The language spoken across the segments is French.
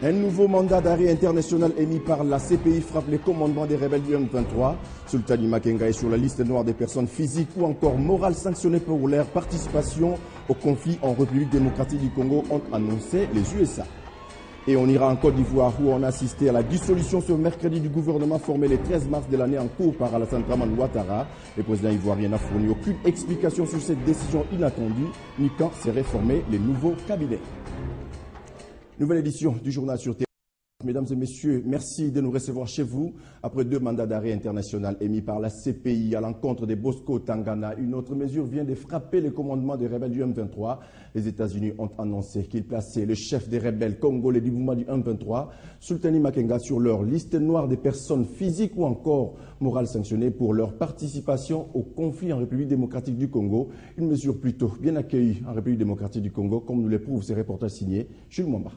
Un nouveau mandat d'arrêt international émis par la CPI frappe les commandements des rebelles du M23. Sultani Makenga est sur la liste noire des personnes physiques ou encore morales sanctionnées pour leur participation au conflit en République démocratique du Congo, ont annoncé les USA. Et on ira en Côte d'Ivoire où on a assisté à la dissolution ce mercredi du gouvernement formé le 13 mars de l'année en cours par Alassane Dramane Ouattara. Le président ivoirien n'a fourni aucune explication sur cette décision inattendue, ni quand seraient formés les nouveaux cabinets. Nouvelle édition du journal sur Terre. Mesdames et messieurs, merci de nous recevoir chez vous. Après 2 mandats d'arrêt international émis par la CPI à l'encontre des Bosco Tangana, une autre mesure vient de frapper le commandement des rebelles du M23. Les États-Unis ont annoncé qu'ils plaçaient le chef des rebelles congolais du mouvement du M23, Sultani Makenga, sur leur liste noire des personnes physiques ou encore morales sanctionnées pour leur participation au conflit en République démocratique du Congo. Une mesure plutôt bien accueillie en République démocratique du Congo, comme nous le prouvent ces reportages signés Jules Mwamba.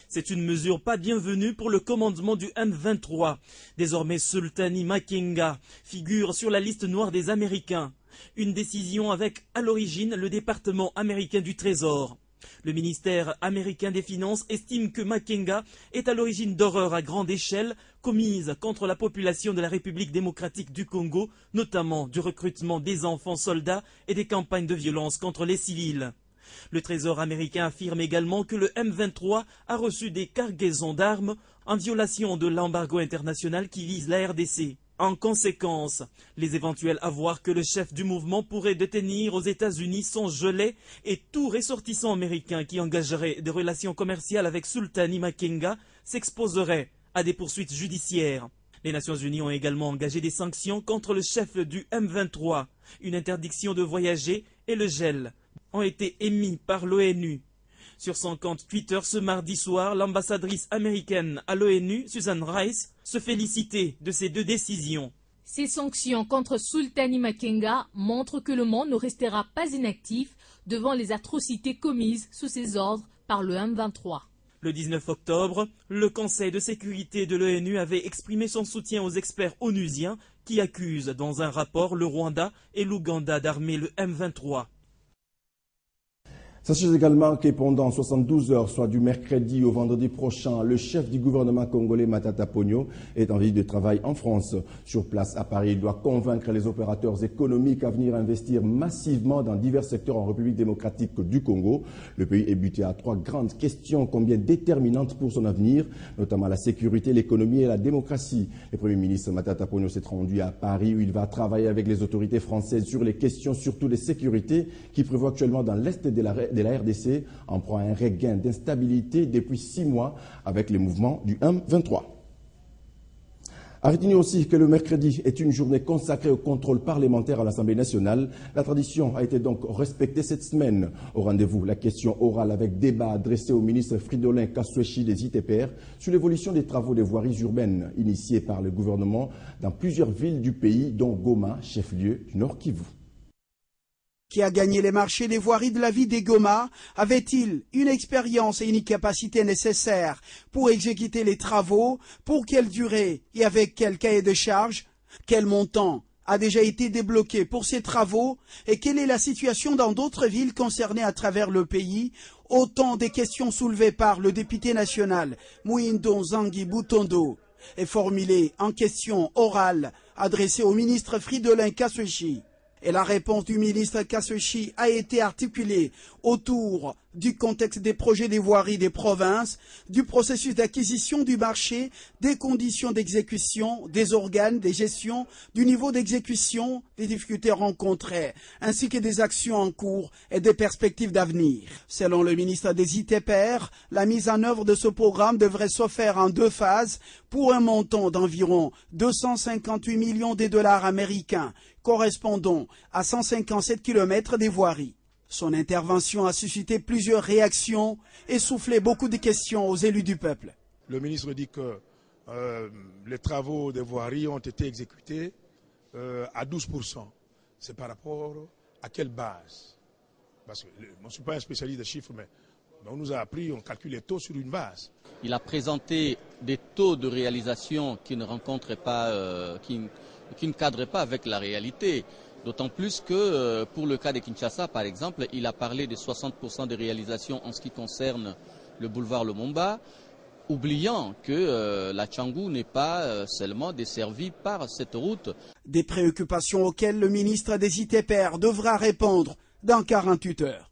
C'est une mesure pas bienvenue pour le commandement du M23. Désormais, Sultani Makenga figure sur la liste noire des Américains. Une décision avec, à l'origine, le département américain du Trésor. Le ministère américain des Finances estime que Makenga est à l'origine d'horreurs à grande échelle commises contre la population de la République démocratique du Congo, notamment du recrutement des enfants soldats et des campagnes de violence contre les civils. Le Trésor américain affirme également que le M23 a reçu des cargaisons d'armes en violation de l'embargo international qui vise la RDC. En conséquence, les éventuels avoirs que le chef du mouvement pourrait détenir aux États-Unis sont gelés et tout ressortissant américain qui engagerait des relations commerciales avec Sultani Makenga s'exposerait à des poursuites judiciaires. Les Nations Unies ont également engagé des sanctions contre le chef du M23. Une interdiction de voyager et le gel ont été émis par l'ONU. Sur son compte Twitter ce mardi soir, l'ambassadrice américaine à l'ONU, Susan Rice, se félicitait de ces 2 décisions. Ces sanctions contre Sultani Makenga montrent que le monde ne restera pas inactif devant les atrocités commises sous ses ordres par le M23. Le 19 octobre, le Conseil de sécurité de l'ONU avait exprimé son soutien aux experts onusiens qui accusent dans un rapport le Rwanda et l'Ouganda d'armer le M23. Sachez également que pendant 72 heures, soit du mercredi au vendredi prochain, le chef du gouvernement congolais, Matata Ponyo, est en visite de travail en France. Sur place à Paris, il doit convaincre les opérateurs économiques à venir investir massivement dans divers secteurs en République démocratique du Congo. Le pays est buté à 3 grandes questions combien déterminantes pour son avenir, notamment la sécurité, l'économie et la démocratie. Le Premier ministre Matata Ponyo s'est rendu à Paris où il va travailler avec les autorités françaises sur les questions surtout de sécurité qui prévoient actuellement dans l'est de la RDC en prend un regain d'instabilité depuis 6 mois avec les mouvements du M23. À retenir aussi que le mercredi est une journée consacrée au contrôle parlementaire à l'Assemblée nationale. La tradition a été donc respectée cette semaine. Au rendez-vous, la question orale avec débat adressé au ministre Fridolin Kaswechi des ITPR sur l'évolution des travaux des voiries urbaines initiés par le gouvernement dans plusieurs villes du pays, dont Goma, chef-lieu du Nord Kivu. Qui a gagné les marchés des voiries de la ville des Goma, avait-il une expérience et une capacité nécessaires pour exécuter les travaux, pour quelle durée et avec quel cahier de charge, quel montant a déjà été débloqué pour ces travaux et quelle est la situation dans d'autres villes concernées à travers le pays, autant des questions soulevées par le député national Mouindo Zangi Butondo et formulées en question orale adressée au ministre Fridolin Kaswechi. Et la réponse du ministre Kaswechi a été articulée autour du contexte des projets des voiries des provinces, du processus d'acquisition du marché, des conditions d'exécution, des organes, des gestions, du niveau d'exécution, des difficultés rencontrées, ainsi que des actions en cours et des perspectives d'avenir. Selon le ministre des ITPR, la mise en œuvre de ce programme devrait se faire en 2 phases pour un montant d'environ 258 millions de dollars américains, correspondant à 157 km des voiries. Son intervention a suscité plusieurs réactions et soufflé beaucoup de questions aux élus du peuple. Le ministre dit que les travaux des voiries ont été exécutés à 12%. C'est par rapport à quelle base? Parce que moi, je ne suis pas un spécialiste des chiffres, mais on nous a appris, on calcule les taux sur une base. Il a présenté des taux de réalisation qui ne rencontrent pas, qui ne cadrent pas avec la réalité. D'autant plus que pour le cas de Kinshasa, par exemple, il a parlé de 60% de réalisation en ce qui concerne le boulevard Lumumba, oubliant que la Tchangou n'est pas seulement desservie par cette route. Des préoccupations auxquelles le ministre des ITPR devra répondre dans 48 heures.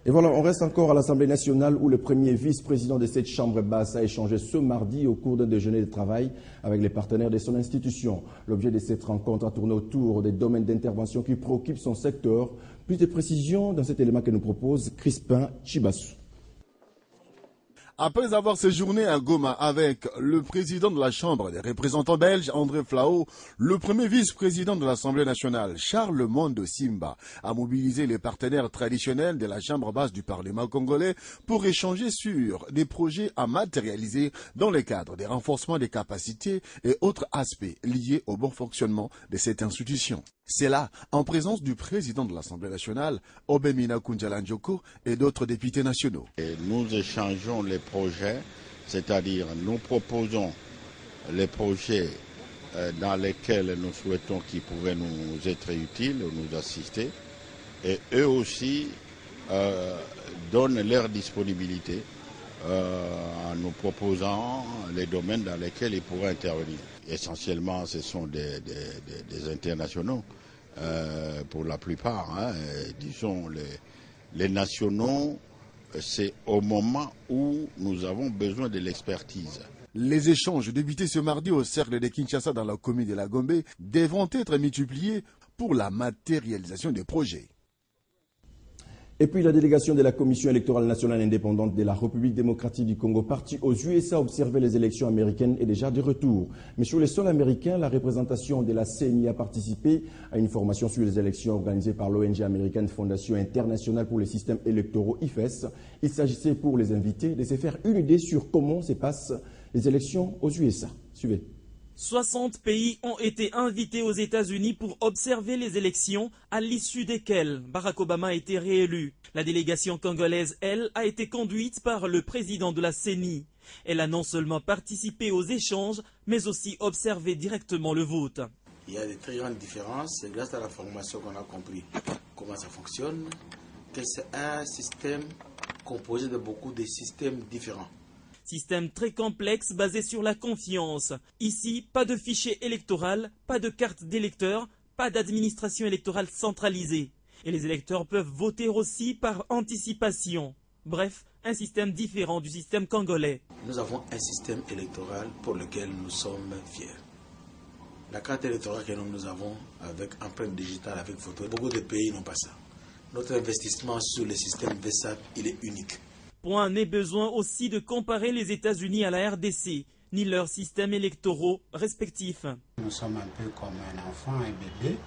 Et voilà, on reste encore à l'Assemblée nationale où le premier vice-président de cette chambre basse a échangé ce mardi au cours d'un déjeuner de travail avec les partenaires de son institution. L'objet de cette rencontre a tourné autour des domaines d'intervention qui préoccupent son secteur. Plus de précisions dans cet élément que nous propose Crispin Chibassou. Après avoir séjourné à Goma avec le président de la Chambre des représentants belges, André Flao, le premier vice-président de l'Assemblée nationale, Charles Mondo Simba, a mobilisé les partenaires traditionnels de la Chambre basse du Parlement congolais pour échanger sur des projets à matérialiser dans le cadre des renforcements des capacités et autres aspects liés au bon fonctionnement de cette institution. C'est là, en présence du président de l'Assemblée nationale, Obemina Kunjalanjoko, et d'autres députés nationaux. Et nous échangeons les projets, c'est-à-dire nous proposons les projets dans lesquels nous souhaitons qu'ils pouvaient nous être utiles, nous assister, et eux aussi donnent leur disponibilité en nous proposant les domaines dans lesquels ils pourraient intervenir. Essentiellement, ce sont des internationaux, pour la plupart. Disons, les nationaux, c'est au moment où nous avons besoin de l'expertise. Les échanges débutés ce mardi au cercle de Kinshasa dans la commune de la Gombe devront être multipliés pour la matérialisation des projets. Et puis la délégation de la Commission électorale nationale indépendante de la République démocratique du Congo partie aux USA observer les élections américaines est déjà de retour. Mais sur le sol américain, la représentation de la CENI a participé à une formation sur les élections organisée par l'ONG américaine Fondation internationale pour les systèmes électoraux IFES. Il s'agissait pour les invités de se faire une idée sur comment se passent les élections aux USA. Suivez. 60 pays ont été invités aux États-Unis pour observer les élections, à l'issue desquelles Barack Obama a été réélu. La délégation congolaise, elle, a été conduite par le président de la CENI. Elle a non seulement participé aux échanges, mais aussi observé directement le vote. Il y a de très grandes différences. C'est grâce à la formation qu'on a compris comment ça fonctionne, que c'est un système composé de beaucoup de systèmes différents. Système très complexe basé sur la confiance. Ici, pas de fichier électoral, pas de carte d'électeur, pas d'administration électorale centralisée. Et les électeurs peuvent voter aussi par anticipation. Bref, un système différent du système congolais. Nous avons un système électoral pour lequel nous sommes fiers. La carte électorale que nous avons avec empreinte digitale, avec photo, beaucoup de pays n'ont pas ça. Notre investissement sur le système VESAP, il est unique. Point n'est besoin aussi de comparer les États-Unis à la RDC, ni leurs systèmes électoraux respectifs. Nous sommes un peu comme un enfant, un bébé,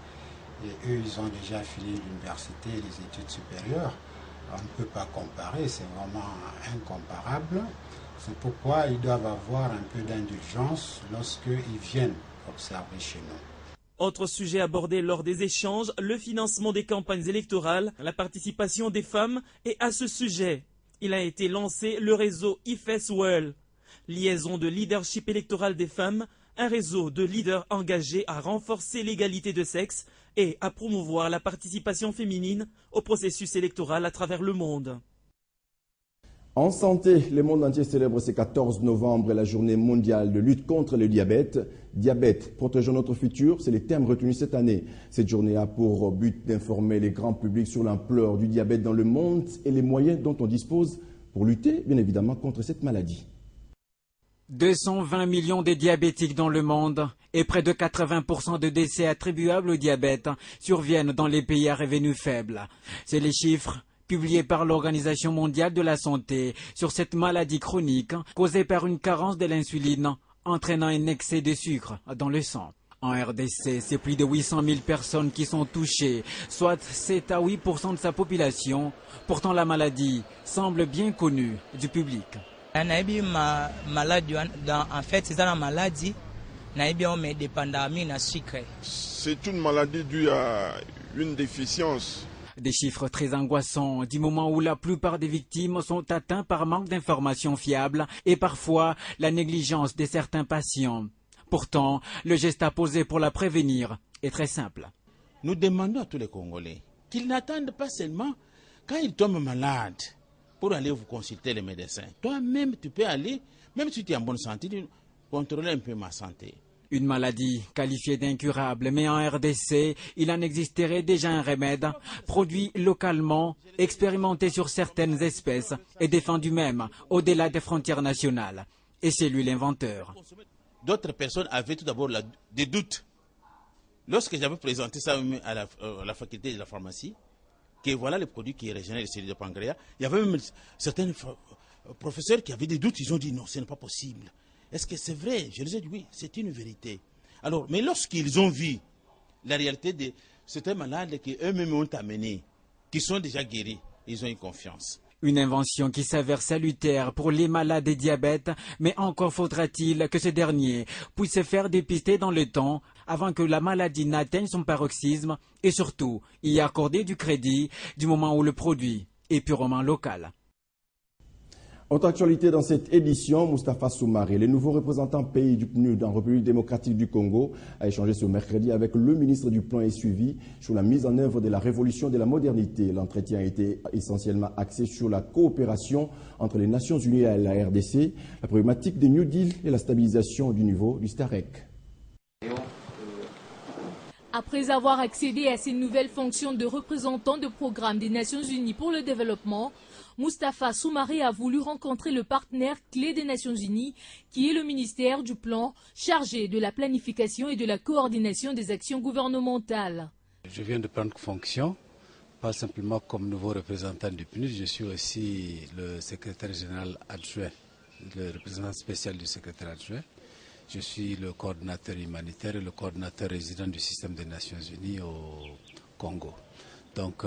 et eux, ils ont déjà fini l'université et les études supérieures. On ne peut pas comparer, c'est vraiment incomparable. C'est pourquoi ils doivent avoir un peu d'indulgence lorsqu'ils viennent observer chez nous. Autre sujet abordé lors des échanges, le financement des campagnes électorales, la participation des femmes, et à ce sujet, il a été lancé le réseau IFES World, liaison de leadership électoral des femmes, un réseau de leaders engagés à renforcer l'égalité de sexe et à promouvoir la participation féminine au processus électoral à travers le monde. En santé, le monde entier célèbre ce 14 novembre la journée mondiale de lutte contre le diabète. Diabète, protégeons notre futur, c'est le thème retenu cette année. Cette journée a pour but d'informer les grands publics sur l'ampleur du diabète dans le monde et les moyens dont on dispose pour lutter, bien évidemment, contre cette maladie. 220 millions de diabétiques dans le monde et près de 80% de décès attribuables au diabète surviennent dans les pays à revenus faibles. C'est les chiffres publié par l'Organisation mondiale de la santé sur cette maladie chronique causée par une carence de l'insuline entraînant un excès de sucre dans le sang. En RDC, c'est plus de 800 000 personnes qui sont touchées, soit 7 à 8% de sa population. Pourtant, la maladie semble bien connue du public. En fait, c'est une maladie c'est une maladie due à une déficience. Des chiffres très angoissants du moment où la plupart des victimes sont atteintes par manque d'informations fiables et parfois la négligence de certains patients. Pourtant, le geste à poser pour la prévenir est très simple. Nous demandons à tous les Congolais qu'ils n'attendent pas seulement quand ils tombent malades pour aller vous consulter les médecins. Toi-même, tu peux aller, même si tu es en bonne santé, contrôler un peu ma santé. Une maladie qualifiée d'incurable, mais en RDC, il en existerait déjà un remède, produit localement, expérimenté sur certaines espèces et défendu même au-delà des frontières nationales. Et c'est lui l'inventeur. D'autres personnes avaient tout d'abord des doutes. Lorsque j'avais présenté ça à la faculté de la pharmacie, que voilà les produits qui régénèrent les cellules de pancréas, il y avait même certains professeurs qui avaient des doutes, ils ont dit non, ce n'est pas possible. Est-ce que c'est vrai? Je les ai dit oui, c'est une vérité. Alors, mais lorsqu'ils ont vu la réalité de certains malades qu'eux-mêmes ont amenés, qui sont déjà guéris, ils ont eu confiance. Une invention qui s'avère salutaire pour les malades de diabète, mais encore faudra-t-il que ces derniers puissent se faire dépister dans le temps avant que la maladie n'atteigne son paroxysme et surtout y accorder du crédit du moment où le produit est purement local. Autre actualité dans cette édition, Moustapha Soumaré, le nouveau représentant pays du PNUD en République démocratique du Congo, a échangé ce mercredi avec le ministre du Plan et Suivi sur la mise en œuvre de la révolution de la modernité. L'entretien a été essentiellement axé sur la coopération entre les Nations Unies et la RDC, la problématique des New Deal et la stabilisation du niveau du STAREC. Après avoir accédé à ses nouvelles fonctions de représentant de programme des Nations Unies pour le développement, Moustapha Soumaré a voulu rencontrer le partenaire clé des Nations Unies, qui est le ministère du Plan, chargé de la planification et de la coordination des actions gouvernementales. Je viens de prendre fonction, pas simplement comme nouveau représentant du PNUD, je suis aussi le secrétaire général adjoint, le représentant spécial du secrétaire adjoint. Je suis le coordinateur humanitaire et le coordinateur résident du système des Nations Unies au Congo. Donc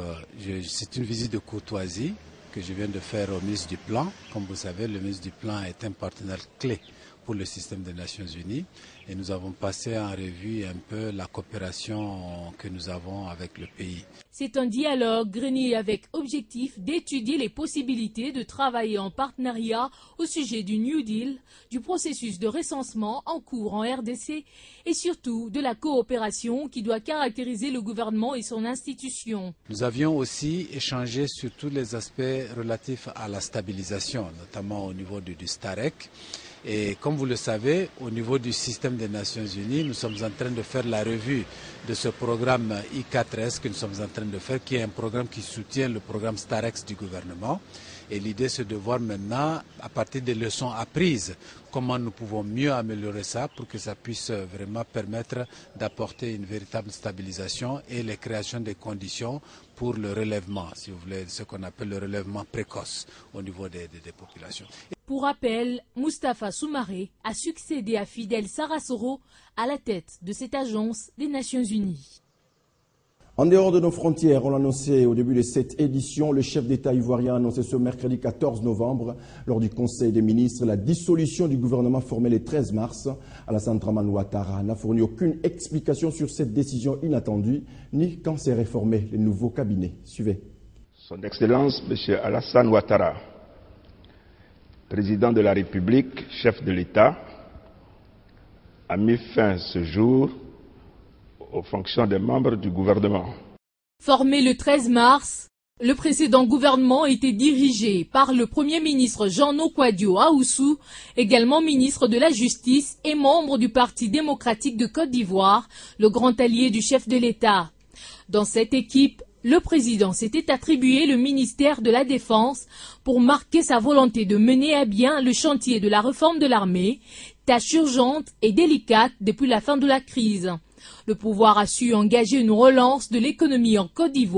c'est une visite de courtoisie que je viens de faire au ministre du Plan. Comme vous savez, le ministre du Plan est un partenaire clé pour le système des Nations Unies et nous avons passé en revue un peu la coopération que nous avons avec le pays. C'est un dialogue grenier avec objectif d'étudier les possibilités de travailler en partenariat au sujet du New Deal, du processus de recensement en cours en RDC et surtout de la coopération qui doit caractériser le gouvernement et son institution. Nous avions aussi échangé sur tous les aspects relatifs à la stabilisation, notamment au niveau du STAREC. Et comme vous le savez, au niveau du système des Nations Unies, nous sommes en train de faire la revue de ce programme I4S que nous sommes en train de faire, qui est un programme qui soutient le programme STAREX du gouvernement. Et l'idée, c'est de voir maintenant, à partir des leçons apprises, comment nous pouvons mieux améliorer ça pour que ça puisse vraiment permettre d'apporter une véritable stabilisation et la création des conditions pour le relèvement, si vous voulez, ce qu'on appelle le relèvement précoce au niveau des populations. Pour rappel, Moustapha Soumaré a succédé à Fidel Sarasoro à la tête de cette agence des Nations Unies. En dehors de nos frontières, on l'a annoncé au début de cette édition, le chef d'État ivoirien a annoncé ce mercredi 14 novembre, lors du Conseil des ministres, la dissolution du gouvernement formé le 13 mars. Alassane Dramane Ouattara n'a fourni aucune explication sur cette décision inattendue, ni quand s'est réformé le nouveau cabinet. Suivez. Son Excellence, M. Alassane Ouattara, président de la République, chef de l'État, a mis fin ce jour aux fonctions des membres du gouvernement. Formé le 13 mars, le précédent gouvernement était dirigé par le Premier ministre Jean-No Kwadio Aoussou, également ministre de la Justice et membre du Parti démocratique de Côte d'Ivoire, le grand allié du chef de l'État. Dans cette équipe, le président s'était attribué le ministère de la Défense pour marquer sa volonté de mener à bien le chantier de la réforme de l'armée, tâche urgente et délicate depuis la fin de la crise. Le pouvoir a su engager une relance de l'économie en Côte d'Ivoire.